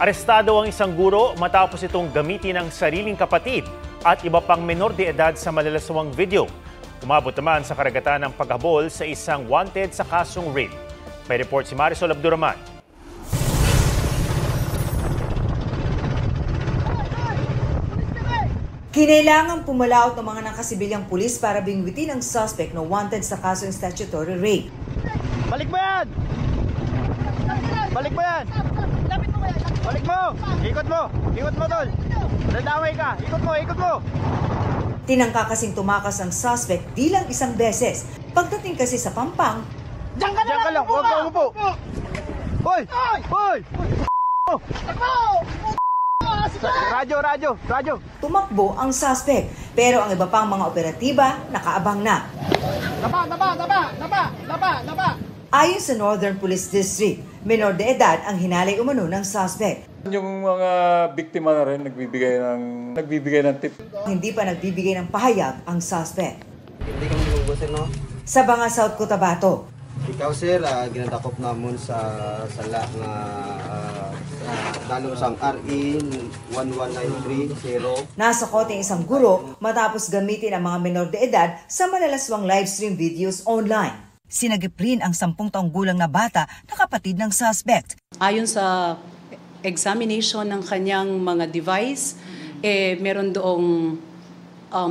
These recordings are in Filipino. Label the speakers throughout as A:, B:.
A: Arestado ang isang guro matapos itong gamitin ang sariling kapatid at iba pang menor de edad sa malalaswang video. Umabot naman sa karagatan ng paghabol sa isang wanted sa kasong rape. May report si Marisol Abduraman.
B: Kinailangang pumalaot ng mga nakasibilyang pulis para bingwitin ang suspect na wanted sa kasong statutory rape.
C: Balik mo yan! Balik mo yan! Balik mo! Ikot mo! Ikot mo, tol! Nadamay ka! Ikot mo! Ikot mo!
B: Tinangka kasing tumakas ang suspect bilang isang beses. Pagdating kasi sa pampang,
C: Diyan ka lang! Huwag ka umupo! Hoy! Hoy! Radyo!
B: tumakbo ang suspect. Pero ang iba pang mga operatiba nakaabang na.
C: Napa!
B: Ayon sa Northern Police District, menor de edad ang hinalay umano ng suspect.
D: Yung mga biktima na rin nagbibigay ng tip.
B: Hindi pa nagbibigay ng pahayag ang suspect.
E: Hindi kami gugusin, no?
B: Sa Banga, South Cotabato,
E: Ikaw, sir, ginadakop namon sa sala nga dalong sang RE 11930.
B: nasa kote isang guro matapos gamitin ang mga menor de edad sa malalaswang livestream videos online. Sinagip rin ang 10 taong gulang na bata na kapatid ng suspect.
F: Ayon sa examination ng kanyang mga device, meron doong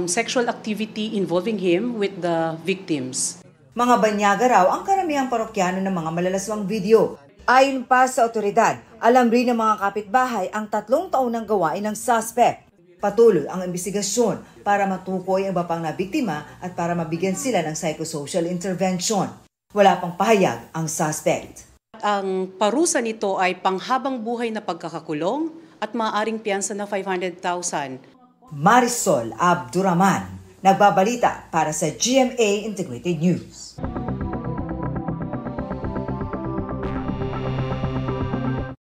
F: sexual activity involving him with the victims.
B: Mga banyaga raw ang karamihang parokyano ng mga malalaswang video. Ayon pa sa otoridad, alam rin ng mga kapitbahay ang 3 taon ng gawain ng suspect. Patuloy ang imbestigasyon para matukoy ang iba pang nabiktima at para mabigyan sila ng psychosocial intervention. Wala pang pahayag ang suspect.
F: Ang parusa nito ay panghabang buhay na pagkakakulong at maaaring piyansa na 500,000.
B: Marisol Abduraman, nagbabalita para sa GMA Integrated News.